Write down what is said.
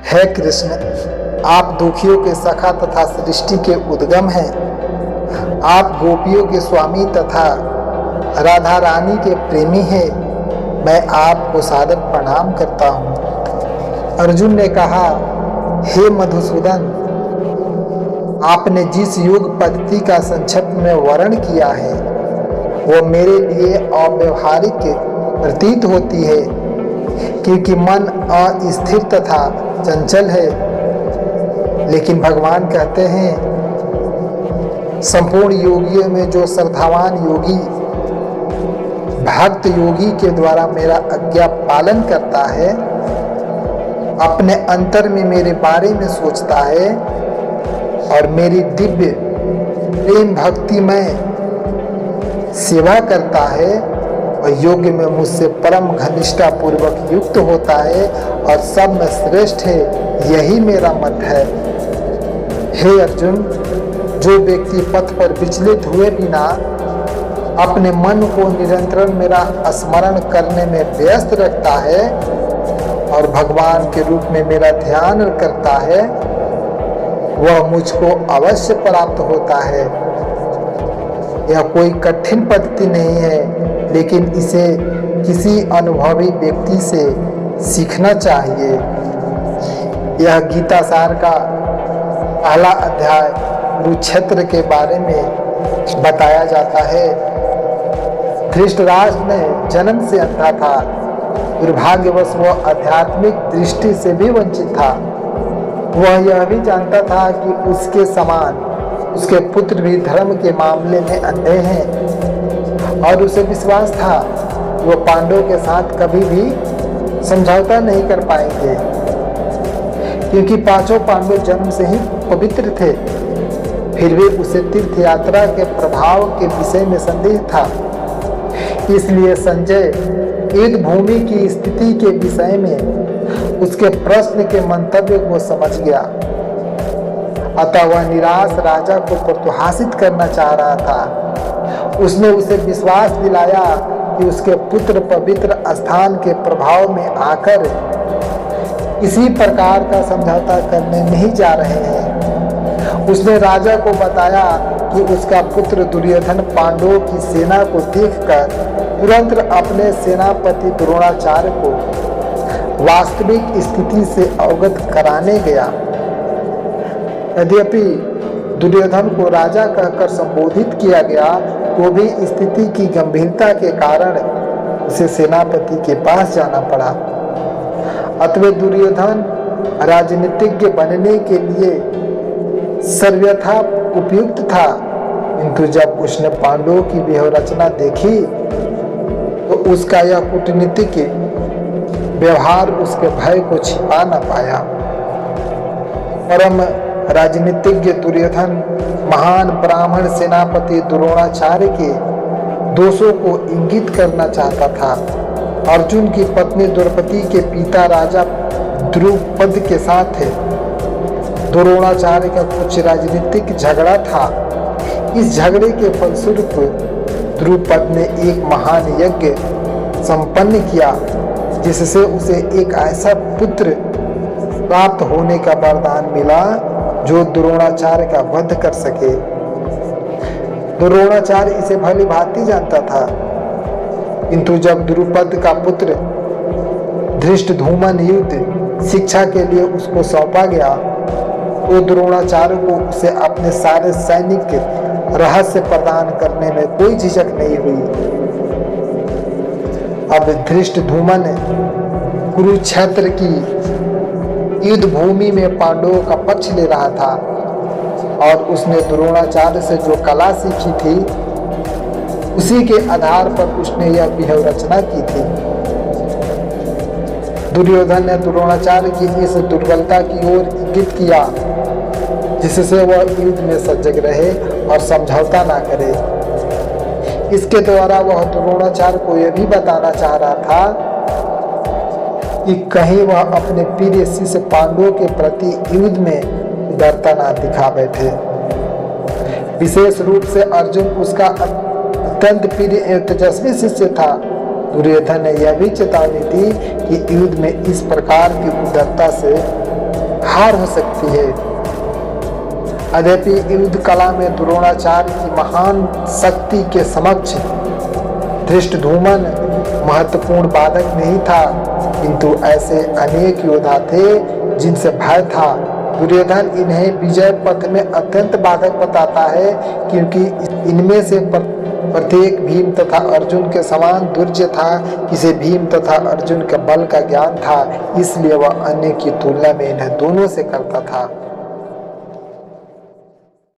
हे कृष्ण, आप दुखियों के सखा तथा सृष्टि के उद्गम हैं। आप गोपियों के स्वामी तथा राधा रानी के प्रेमी हैं। मैं आपको सादर प्रणाम करता हूँ। अर्जुन ने कहा, हे मधुसूदन, आपने जिस योग पद्धति का संक्षेप में वर्णन किया है वो मेरे लिए अव्यवहारिक प्रतीत होती है, क्योंकि मन अस्थिर तथा चंचल है। लेकिन भगवान कहते हैं, संपूर्ण योगियों में जो श्रद्धावान योगी भक्त योगी के द्वारा मेरा आज्ञा पालन करता है, अपने अंतर में मेरे बारे में सोचता है और मेरी दिव्य प्रेम भक्ति में सेवा करता है और योग में मुझसे परम घनिष्ठता पूर्वक युक्त होता है और सब में श्रेष्ठ है, यही मेरा मत है। हे अर्जुन, जो व्यक्ति पथ पर विचलित हुए बिना अपने मन को निरंतर मेरा स्मरण करने में व्यस्त रखता है और भगवान के रूप में मेरा ध्यान करता है, वह मुझको अवश्य प्राप्त होता है। यह कोई कठिन पद्धति नहीं है, लेकिन इसे किसी अनुभवी व्यक्ति से सीखना चाहिए। यह गीता सार का पहला अध्याय कुरुक्षेत्र के बारे में बताया जाता है। धृतराष्ट्र ने जन्म से अंधा था। दुर्भाग्यवश वह आध्यात्मिक दृष्टि से भी वंचित था। वह यह भी जानता था कि उसके समान उसके पुत्र भी धर्म के मामले में अंधे हैं और उसे विश्वास था वो पांडवों के साथ कभी भी समझौता नहीं कर पाएंगे, क्योंकि पांचों पांडव जन्म से ही पवित्र थे। फिर भी उसे तीर्थ यात्रा के प्रभाव के विषय में संदेह था। इसलिए संजय युद्ध भूमि की स्थिति के विषय में उसके प्रश्न के मंतव्य को समझ गया। अतः वह निराश राजा को प्रोत्साहित करना चाह रहा था। उसने उसे विश्वास दिलाया कि उसके पुत्र पवित्र स्थान के प्रभाव में आकर किसी प्रकार का समझौता करने नहीं जा रहे हैं। उसने राजा को बताया कि उसका पुत्र दुर्योधन पांडवों की सेना को देखकर तुरंत अपने सेनापति द्रोणाचार्य को वास्तविक स्थिति से अवगत कराने गया। यद्यपि दुर्योधन को राजा कहकर संबोधित किया गया, तो भी स्थिति की गंभीरता के कारण उसे सेनापति के पास जाना पड़ा। अतः दुर्योधन राजनीतिज्ञ बनने के लिए सर्वथा उपयुक्त था, किंतु जब उसने पांडवों की व्यूह रचना देखी तो उसका यह कूटनीतिक व्यवहार उसके भय को छिपा न पाया। परम राजनीतिज्ञ दुर्योधन महान ब्राह्मण सेनापति द्रोणाचार्य के दोषों को इंगित करना चाहता था। अर्जुन की पत्नी द्रौपदी के पिता राजा द्रुपद के साथ द्रोणाचार्य का कुछ राजनीतिक झगड़ा था। इस झगड़े के फलस्वरूप द्रुपद ने एक महान यज्ञ संपन्न किया, जिससे उसे एक ऐसा पुत्र प्राप्त होने का वरदान मिला जो द्रोणाचार्य का वध कर सके। द्रोणाचार्य इसे भली भांति जानता था, किंतु जब द्रुपद का पुत्र धृष्टद्युम्न युद्ध शिक्षा के लिए उसको सौंपा गया, तो द्रोणाचार्य को उसे अपने सारे सैनिक रहस्य प्रदान करने में कोई झिझक नहीं हुई। अब धृष्टद्युम्न कुरुक्षेत्र की युद्ध भूमि में पांडवों का पक्ष ले रहा था और उसने द्रोणाचार्य से जो कला सीखी थी उसी के आधार पर उसने यह व्यूह रचना की थी। दुर्योधन ने द्रोणाचार्य की इस दुर्बलता की ओर इंगित किया, जिससे वह युद्ध में सजग रहे और समझौता ना करे। इसके द्वारा वह द्रोणाचार्य को यह भी बताना चाह रहा था कि कहीं वह अपने प्रिय शिष्य पांडवों के प्रति युद्ध में उदारता ना दिखा बैठे। विशेष रूप से अर्जुन उसका अत्यंत प्रिय एवं तेजस्वी शिष्य था। दुर्योधन ने यह भी चेतावनी दी कि युद्ध में इस प्रकार की उदारता से हार हो सकती है। यद्यपि युद्ध कला में द्रोणाचार्य की महान शक्ति के समक्ष धृष्टद्युम्न महत्वपूर्ण बाधक नहीं था, किंतु ऐसे अनेक योद्धा थे जिनसे भय था। दुर्योधन इन्हें विजय पथ में अत्यंत बाधक बताता है, क्योंकि इनमें से प्रत्येक भीम तथा अर्जुन के समान दुर्जय था। इसे भीम तथा अर्जुन के बल का ज्ञान था, इसलिए वह अन्य की तुलना में इन्हें दोनों से करता था।